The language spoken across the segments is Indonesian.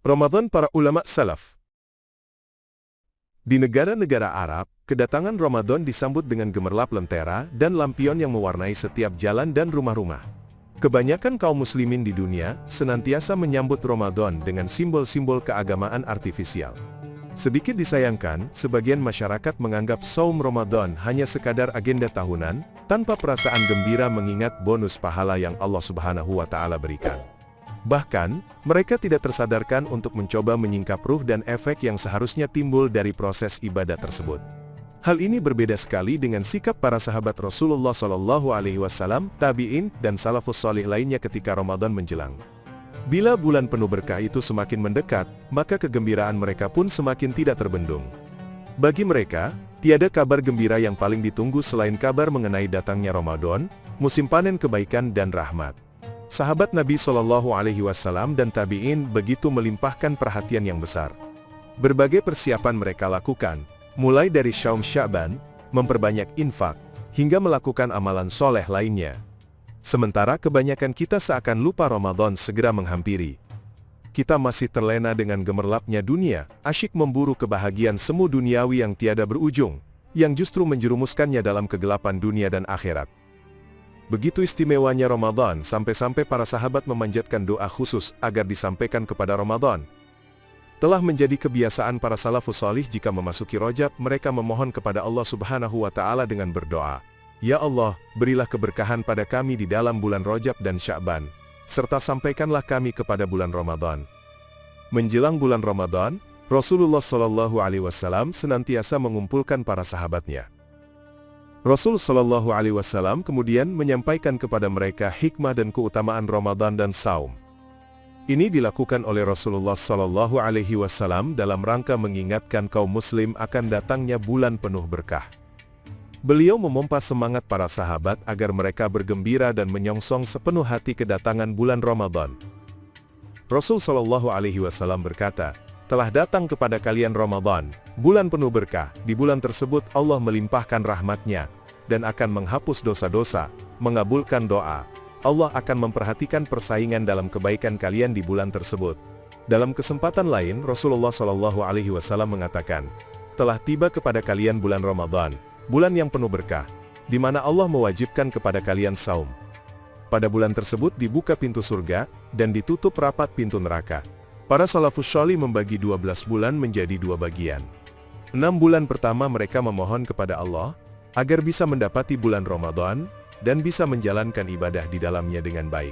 Ramadan para ulama salaf. Di negara-negara Arab, kedatangan Ramadan disambut dengan gemerlap lentera dan lampion yang mewarnai setiap jalan dan rumah-rumah. Kebanyakan kaum muslimin di dunia senantiasa menyambut Ramadan dengan simbol-simbol keagamaan artifisial. Sedikit disayangkan, sebagian masyarakat menganggap saum Ramadan hanya sekadar agenda tahunan, tanpa perasaan gembira mengingat bonus pahala yang Allah Subhanahu wa Ta'ala berikan. Bahkan, mereka tidak tersadarkan untuk mencoba menyingkap ruh dan efek yang seharusnya timbul dari proses ibadah tersebut. Hal ini berbeda sekali dengan sikap para sahabat Rasulullah SAW, tabi'in, dan salafus salih lainnya ketika Ramadan menjelang. Bila bulan penuh berkah itu semakin mendekat, maka kegembiraan mereka pun semakin tidak terbendung. Bagi mereka, tiada kabar gembira yang paling ditunggu selain kabar mengenai datangnya Ramadan, musim panen kebaikan dan rahmat. Sahabat Nabi SAW dan tabi'in begitu melimpahkan perhatian yang besar. Berbagai persiapan mereka lakukan, mulai dari Syaum Sya'ban, memperbanyak infak, hingga melakukan amalan soleh lainnya. Sementara kebanyakan kita seakan lupa Ramadan segera menghampiri. Kita masih terlena dengan gemerlapnya dunia, asyik memburu kebahagiaan semu duniawi yang tiada berujung, yang justru menjerumuskannya dalam kegelapan dunia dan akhirat. Begitu istimewanya Ramadan sampai-sampai para sahabat memanjatkan doa khusus agar disampaikan kepada Ramadan. Telah menjadi kebiasaan para salafus salih jika memasuki Rajab mereka memohon kepada Allah Subhanahu wa Ta'ala dengan berdoa, "Ya Allah, berilah keberkahan pada kami di dalam bulan Rajab dan Sya'ban, serta sampaikanlah kami kepada bulan Ramadan." Menjelang bulan Ramadan, Rasulullah SAW senantiasa mengumpulkan para sahabatnya. Rasul SAW kemudian menyampaikan kepada mereka hikmah dan keutamaan Ramadan dan saum. Ini dilakukan oleh Rasulullah SAW dalam rangka mengingatkan kaum muslim akan datangnya bulan penuh berkah. Beliau memompa semangat para sahabat agar mereka bergembira dan menyongsong sepenuh hati kedatangan bulan Ramadan. Rasul SAW berkata, "Telah datang kepada kalian Ramadan, bulan penuh berkah. Di bulan tersebut Allah melimpahkan rahmatnya dan akan menghapus dosa-dosa, mengabulkan doa. Allah akan memperhatikan persaingan dalam kebaikan kalian di bulan tersebut." Dalam kesempatan lain, Rasulullah SAW mengatakan, "Telah tiba kepada kalian bulan Ramadan, bulan yang penuh berkah, di mana Allah mewajibkan kepada kalian saum. Pada bulan tersebut dibuka pintu surga, dan ditutup rapat pintu neraka." Para salafus salih membagi 12 bulan menjadi 2 bagian. 6 bulan pertama mereka memohon kepada Allah, agar bisa mendapati bulan Ramadan, dan bisa menjalankan ibadah di dalamnya dengan baik.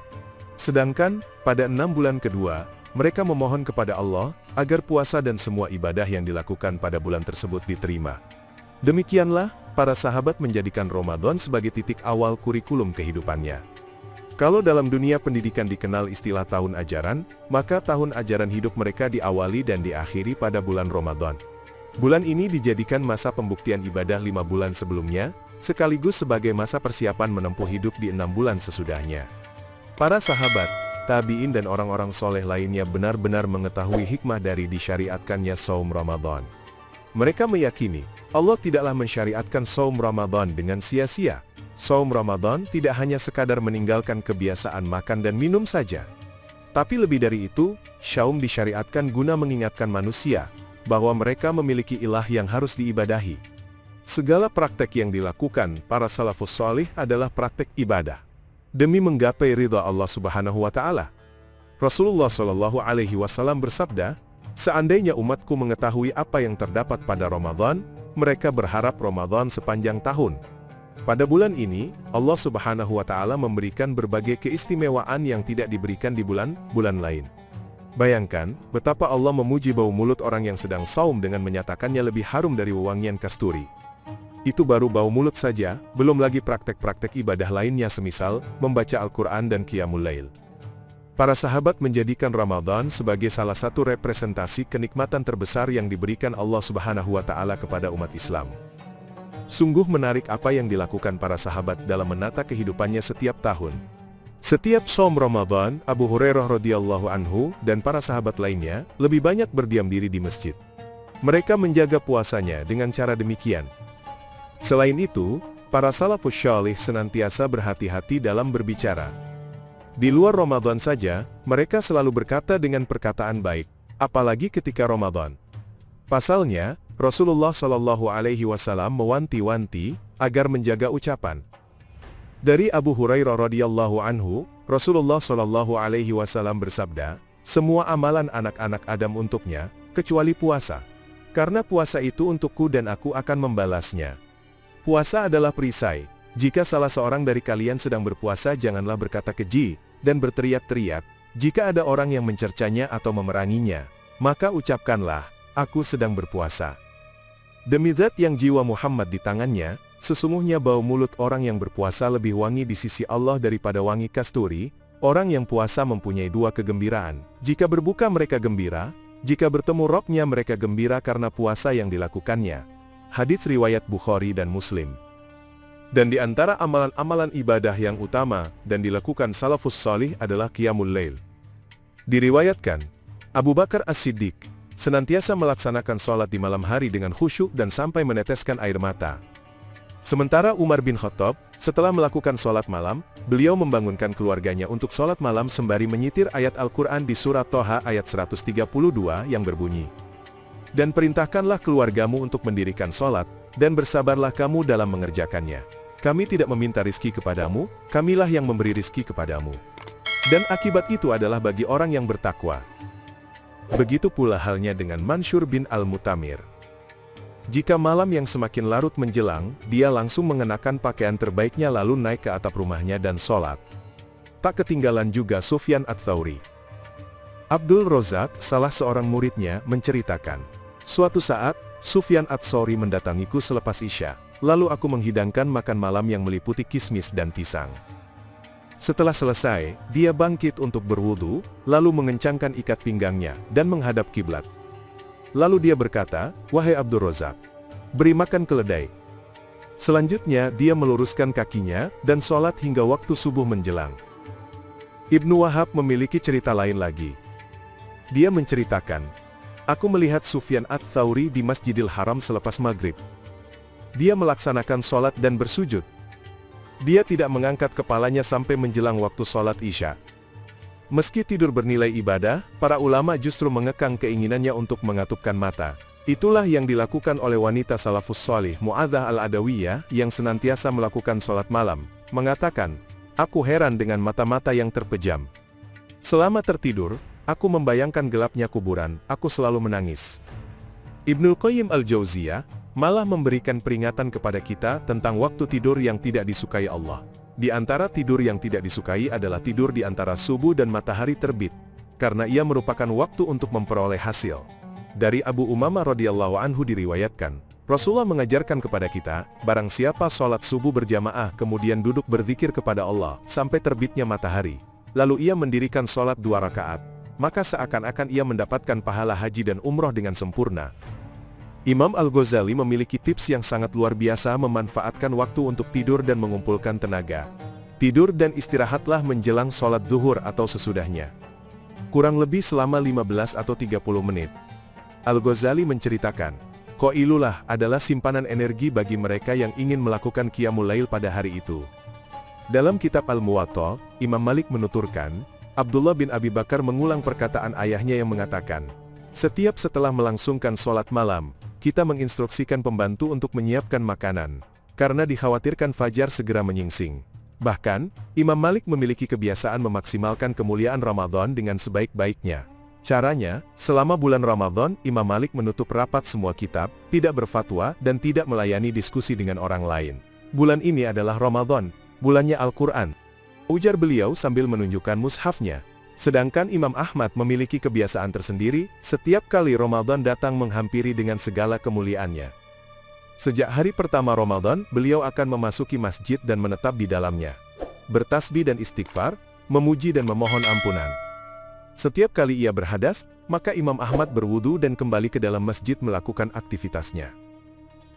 Sedangkan, pada 6 bulan kedua, mereka memohon kepada Allah, agar puasa dan semua ibadah yang dilakukan pada bulan tersebut diterima. Demikianlah, para sahabat menjadikan Ramadan sebagai titik awal kurikulum kehidupannya. Kalau dalam dunia pendidikan dikenal istilah tahun ajaran, maka tahun ajaran hidup mereka diawali dan diakhiri pada bulan Ramadan. Bulan ini dijadikan masa pembuktian ibadah 5 bulan sebelumnya, sekaligus sebagai masa persiapan menempuh hidup di 6 bulan sesudahnya. Para sahabat, tabi'in dan orang-orang soleh lainnya benar-benar mengetahui hikmah dari disyariatkannya saum Ramadan. Mereka meyakini, Allah tidaklah mensyariatkan saum Ramadan dengan sia-sia. Saum Ramadan tidak hanya sekadar meninggalkan kebiasaan makan dan minum saja. Tapi lebih dari itu, saum disyariatkan guna mengingatkan manusia, bahwa mereka memiliki ilah yang harus diibadahi. Segala praktek yang dilakukan para salafus salih adalah praktek ibadah, demi menggapai ridha Allah Subhanahu wa Ta'ala. Rasulullah SAW bersabda, "Seandainya umatku mengetahui apa yang terdapat pada Ramadan, mereka berharap Ramadan sepanjang tahun." Pada bulan ini, Allah Subhanahu wa Ta'ala memberikan berbagai keistimewaan yang tidak diberikan di bulan-bulan lain. Bayangkan, betapa Allah memuji bau mulut orang yang sedang saum dengan menyatakannya lebih harum dari wewangian kasturi. Itu baru bau mulut saja, belum lagi praktek-praktek ibadah lainnya semisal membaca Al-Quran dan Qiyamul Lail. Para sahabat menjadikan Ramadan sebagai salah satu representasi kenikmatan terbesar yang diberikan Allah Subhanahu wa Ta'ala kepada umat Islam. Sungguh menarik apa yang dilakukan para sahabat dalam menata kehidupannya setiap tahun. Setiap saum Ramadan, Abu Hurairah radhiyallahu anhu dan para sahabat lainnya lebih banyak berdiam diri di masjid. Mereka menjaga puasanya dengan cara demikian. Selain itu, para salafus salih senantiasa berhati-hati dalam berbicara. Di luar Ramadan saja, mereka selalu berkata dengan perkataan baik, apalagi ketika Ramadan. Pasalnya, Rasulullah Shallallahu Alaihi Wasallam mewanti-wanti agar menjaga ucapan. Dari Abu Hurairah radhiyallahu anhu, Rasulullah Shallallahu Alaihi Wasallam bersabda, semua amalan anak-anak Adam untuknya, kecuali puasa. Karena puasa itu untukku dan aku akan membalasnya. Puasa adalah perisai. Jika salah seorang dari kalian sedang berpuasa, janganlah berkata keji dan berteriak-teriak. Jika ada orang yang mencercanya atau memeranginya, maka ucapkanlah, aku sedang berpuasa. Demi zat yang jiwa Muhammad di tangannya, sesungguhnya bau mulut orang yang berpuasa lebih wangi di sisi Allah daripada wangi kasturi. Orang yang puasa mempunyai dua kegembiraan. Jika berbuka mereka gembira, jika bertemu Rabb-nya mereka gembira karena puasa yang dilakukannya. Hadits riwayat Bukhari dan Muslim. Dan di antara amalan-amalan ibadah yang utama dan dilakukan salafus salih adalah qiyamul lail. Diriwayatkan, Abu Bakar As-Siddiq senantiasa melaksanakan sholat di malam hari dengan khusyuk dan sampai meneteskan air mata. Sementara Umar bin Khattab, setelah melakukan sholat malam, beliau membangunkan keluarganya untuk sholat malam sembari menyitir ayat Al-Quran di surat Toha ayat 132 yang berbunyi, dan perintahkanlah keluargamu untuk mendirikan sholat, dan bersabarlah kamu dalam mengerjakannya. Kami tidak meminta rizki kepadamu, kamilah yang memberi rizki kepadamu. Dan akibat itu adalah bagi orang yang bertakwa. Begitu pula halnya dengan Mansur bin Al-Mutamir. Jika malam yang semakin larut menjelang, dia langsung mengenakan pakaian terbaiknya lalu naik ke atap rumahnya dan sholat. Tak ketinggalan juga Sufyan Ats-Tsauri. Abdul Razak, salah seorang muridnya, menceritakan, suatu saat, Sufyan Ats-Tsauri mendatangiku selepas Isya, lalu aku menghidangkan makan malam yang meliputi kismis dan pisang. Setelah selesai, dia bangkit untuk berwudu, lalu mengencangkan ikat pinggangnya, dan menghadap kiblat. Lalu dia berkata, wahai Abdul Razak, beri makan keledai. Selanjutnya dia meluruskan kakinya, dan sholat hingga waktu subuh menjelang. Ibnu Wahab memiliki cerita lain lagi. Dia menceritakan, aku melihat Sufyan Ats-Tsauri di Masjidil Haram selepas maghrib. Dia melaksanakan sholat dan bersujud. Dia tidak mengangkat kepalanya sampai menjelang waktu sholat Isya. Meski tidur bernilai ibadah, para ulama justru mengekang keinginannya untuk mengatupkan mata. Itulah yang dilakukan oleh wanita salafus salih Mu'adzah al-Adawiyah yang senantiasa melakukan sholat malam, mengatakan, aku heran dengan mata-mata yang terpejam. Selama tertidur, aku membayangkan gelapnya kuburan, aku selalu menangis. Ibnul Qayyim al-Jauziyah malah memberikan peringatan kepada kita tentang waktu tidur yang tidak disukai Allah. Di antara tidur yang tidak disukai adalah tidur di antara subuh dan matahari terbit, karena ia merupakan waktu untuk memperoleh hasil. Dari Abu Umamah radhiyallahu anhu diriwayatkan, Rasulullah mengajarkan kepada kita, barang siapa sholat subuh berjamaah kemudian duduk berzikir kepada Allah sampai terbitnya matahari, lalu ia mendirikan sholat 2 rakaat, maka seakan-akan ia mendapatkan pahala haji dan umroh dengan sempurna. Imam Al-Ghazali memiliki tips yang sangat luar biasa memanfaatkan waktu untuk tidur dan mengumpulkan tenaga. Tidur dan istirahatlah menjelang sholat zuhur atau sesudahnya. Kurang lebih selama 15 atau 30 menit. Al-Ghazali menceritakan, Qailulah adalah simpanan energi bagi mereka yang ingin melakukan qiyamul lail pada hari itu. Dalam kitab Al-Muwatta, Imam Malik menuturkan, Abdullah bin Abi Bakar mengulang perkataan ayahnya yang mengatakan, setiap setelah melangsungkan sholat malam, kita menginstruksikan pembantu untuk menyiapkan makanan, karena dikhawatirkan fajar segera menyingsing. Bahkan, Imam Malik memiliki kebiasaan memaksimalkan kemuliaan Ramadan dengan sebaik-baiknya. Caranya, selama bulan Ramadan, Imam Malik menutup rapat semua kitab, tidak berfatwa, dan tidak melayani diskusi dengan orang lain. Bulan ini adalah Ramadan, bulannya Al-Quran, ujar beliau sambil menunjukkan mushafnya. Sedangkan Imam Ahmad memiliki kebiasaan tersendiri, setiap kali Ramadan datang menghampiri dengan segala kemuliaannya. Sejak hari pertama Ramadan, beliau akan memasuki masjid dan menetap di dalamnya, bertasbih dan istighfar, memuji dan memohon ampunan. Setiap kali ia berhadas, maka Imam Ahmad berwudu dan kembali ke dalam masjid melakukan aktivitasnya.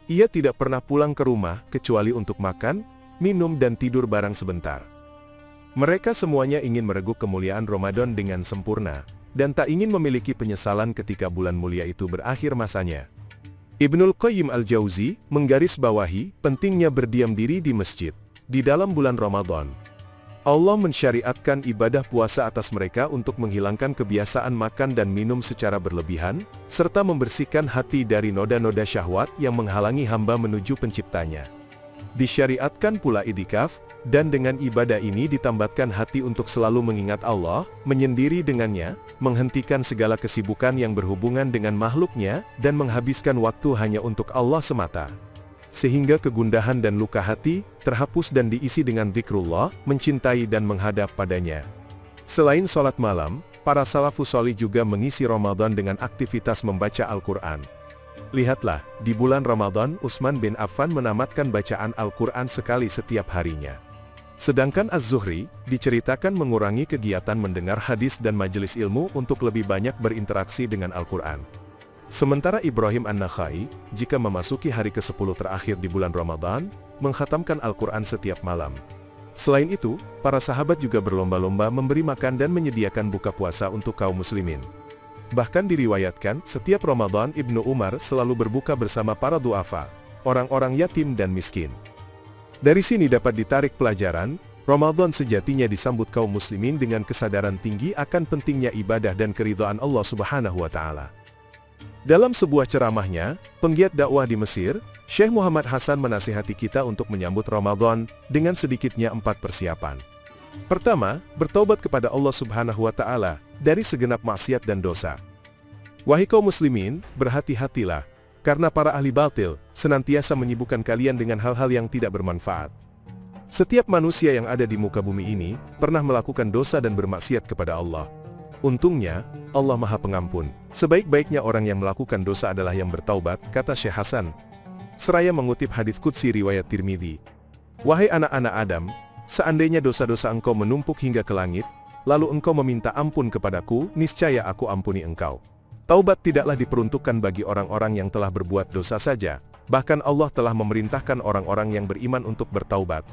Ia tidak pernah pulang ke rumah, kecuali untuk makan, minum dan tidur barang sebentar. Mereka semuanya ingin mereguk kemuliaan Ramadan dengan sempurna, dan tak ingin memiliki penyesalan ketika bulan mulia itu berakhir masanya. Ibnul Qayyim al-Jauzi menggarisbawahi pentingnya berdiam diri di masjid, di dalam bulan Ramadan. Allah mensyariatkan ibadah puasa atas mereka untuk menghilangkan kebiasaan makan dan minum secara berlebihan, serta membersihkan hati dari noda-noda syahwat yang menghalangi hamba menuju penciptanya. Disyariatkan pula i'tikaf, dan dengan ibadah ini ditambatkan hati untuk selalu mengingat Allah, menyendiri dengannya, menghentikan segala kesibukan yang berhubungan dengan makhluknya, dan menghabiskan waktu hanya untuk Allah semata. Sehingga kegundahan dan luka hati terhapus dan diisi dengan zikrullah, mencintai dan menghadap padanya. Selain sholat malam, para salafus sholih juga mengisi Ramadan dengan aktivitas membaca Al-Quran. Lihatlah, di bulan Ramadan Utsman bin Affan menamatkan bacaan Al-Quran sekali setiap harinya. Sedangkan Az-Zuhri diceritakan mengurangi kegiatan mendengar hadis dan majelis ilmu untuk lebih banyak berinteraksi dengan Al-Quran. Sementara Ibrahim An-Nakhai, jika memasuki hari ke-10 terakhir di bulan Ramadan, mengkhatamkan Al-Quran setiap malam. Selain itu, para sahabat juga berlomba-lomba memberi makan dan menyediakan buka puasa untuk kaum muslimin. Bahkan diriwayatkan, setiap Ramadan Ibnu Umar selalu berbuka bersama para du'afa, orang-orang yatim dan miskin. Dari sini dapat ditarik pelajaran, Ramadan sejatinya disambut kaum muslimin dengan kesadaran tinggi akan pentingnya ibadah dan keridhaan Allah Subhanahu wa Ta'ala. Dalam sebuah ceramahnya, penggiat dakwah di Mesir, Syekh Muhammad Hasan menasihati kita untuk menyambut Ramadan dengan sedikitnya 4 persiapan. Pertama, bertaubat kepada Allah Subhanahu wa Ta'ala dari segenap maksiat dan dosa. Wahai kaum muslimin, berhati-hatilah, karena para ahli batil senantiasa menyibukkan kalian dengan hal-hal yang tidak bermanfaat. Setiap manusia yang ada di muka bumi ini pernah melakukan dosa dan bermaksiat kepada Allah. Untungnya, Allah Maha Pengampun. Sebaik-baiknya orang yang melakukan dosa adalah yang bertaubat, kata Syekh Hasan. Seraya mengutip hadits qudsi riwayat Tirmidzi. Wahai anak-anak Adam, seandainya dosa-dosa engkau menumpuk hingga ke langit, lalu engkau meminta ampun kepadaku, niscaya aku ampuni engkau. Taubat tidaklah diperuntukkan bagi orang-orang yang telah berbuat dosa saja, bahkan Allah telah memerintahkan orang-orang yang beriman untuk bertaubat.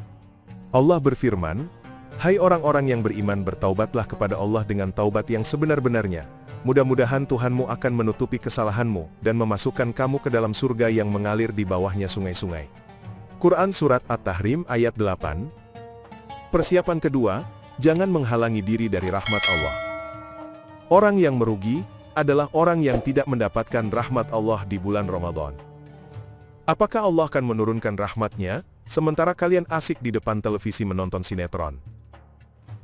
Allah berfirman, hai orang-orang yang beriman, bertaubatlah kepada Allah dengan taubat yang sebenar-benarnya. Mudah-mudahan Tuhanmu akan menutupi kesalahanmu dan memasukkan kamu ke dalam surga yang mengalir di bawahnya sungai-sungai. Quran Surat At-Tahrim ayat 8. Persiapan kedua, jangan menghalangi diri dari rahmat Allah. Orang yang merugi adalah orang yang tidak mendapatkan rahmat Allah di bulan Ramadan. Apakah Allah akan menurunkan rahmatnya, sementara kalian asik di depan televisi menonton sinetron?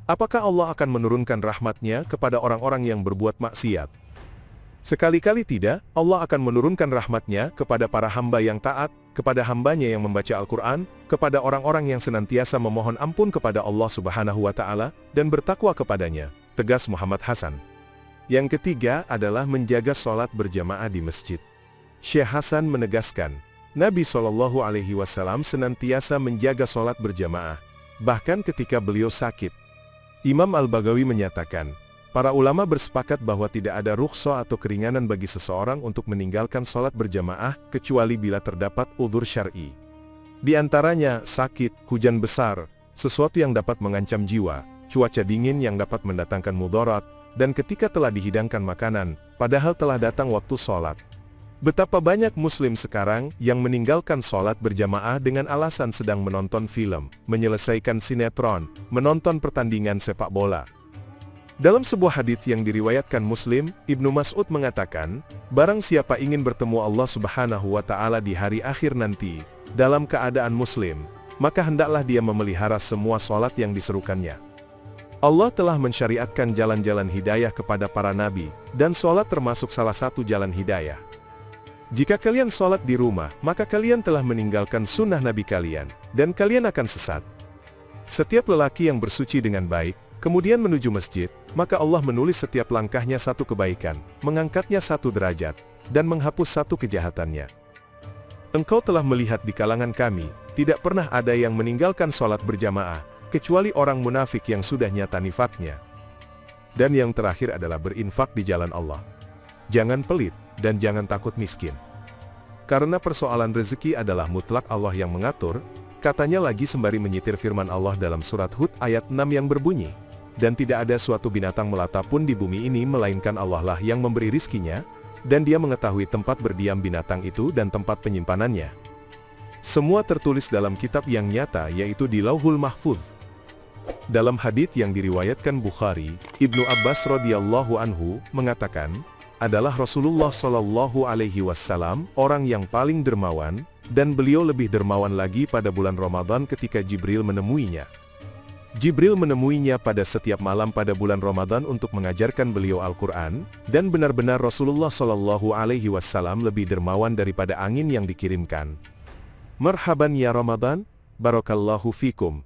Apakah Allah akan menurunkan rahmatnya kepada orang-orang yang berbuat maksiat? Sekali-kali tidak, Allah akan menurunkan rahmatnya kepada para hamba yang taat, kepada hambanya yang membaca Al-Quran, kepada orang-orang yang senantiasa memohon ampun kepada Allah Subhanahu wa Ta'ala, dan bertakwa kepadanya, tegas Muhammad Hasan. Yang ketiga adalah menjaga sholat berjamaah di masjid. Syekh Hasan menegaskan, Nabi SAW senantiasa menjaga sholat berjamaah, bahkan ketika beliau sakit. Imam Al-Baghawi menyatakan, para ulama bersepakat bahwa tidak ada rukhsah atau keringanan bagi seseorang untuk meninggalkan sholat berjamaah, kecuali bila terdapat udhur syar'i. Di antaranya, sakit, hujan besar, sesuatu yang dapat mengancam jiwa, cuaca dingin yang dapat mendatangkan mudarat, dan ketika telah dihidangkan makanan, padahal telah datang waktu sholat. Betapa banyak muslim sekarang yang meninggalkan sholat berjamaah dengan alasan sedang menonton film, menyelesaikan sinetron, menonton pertandingan sepak bola. Dalam sebuah hadits yang diriwayatkan Muslim, Ibnu Mas'ud mengatakan, barang siapa ingin bertemu Allah Subhanahu wa Ta'ala di hari akhir nanti, dalam keadaan muslim, maka hendaklah dia memelihara semua sholat yang diserukannya. Allah telah mensyariatkan jalan-jalan hidayah kepada para nabi, dan sholat termasuk salah satu jalan hidayah. Jika kalian sholat di rumah, maka kalian telah meninggalkan sunnah Nabi kalian, dan kalian akan sesat. Setiap lelaki yang bersuci dengan baik, kemudian menuju masjid, maka Allah menulis setiap langkahnya satu kebaikan, mengangkatnya satu derajat, dan menghapus satu kejahatannya. Engkau telah melihat di kalangan kami, tidak pernah ada yang meninggalkan sholat berjamaah, kecuali orang munafik yang sudah nyata nifaknya. Dan yang terakhir adalah berinfak di jalan Allah. Jangan pelit, dan jangan takut miskin. Karena persoalan rezeki adalah mutlak Allah yang mengatur, katanya lagi sembari menyitir firman Allah dalam surat Hud ayat 6 yang berbunyi, dan tidak ada suatu binatang melata pun di bumi ini melainkan Allah lah yang memberi rizkinya, dan dia mengetahui tempat berdiam binatang itu dan tempat penyimpanannya. Semua tertulis dalam kitab yang nyata, yaitu di Lauhul Mahfuz. Dalam hadits yang diriwayatkan Bukhari, Ibnu Abbas radhiyallahu anhu mengatakan, adalah Rasulullah Shallallahu alaihi wasallam orang yang paling dermawan, dan beliau lebih dermawan lagi pada bulan Ramadan ketika Jibril menemuinya. Jibril menemuinya pada setiap malam pada bulan Ramadan untuk mengajarkan beliau Al-Quran, dan benar-benar Rasulullah Shallallahu alaihi wasallam lebih dermawan daripada angin yang dikirimkan. Marhaban ya Ramadan, barakallahu fikum.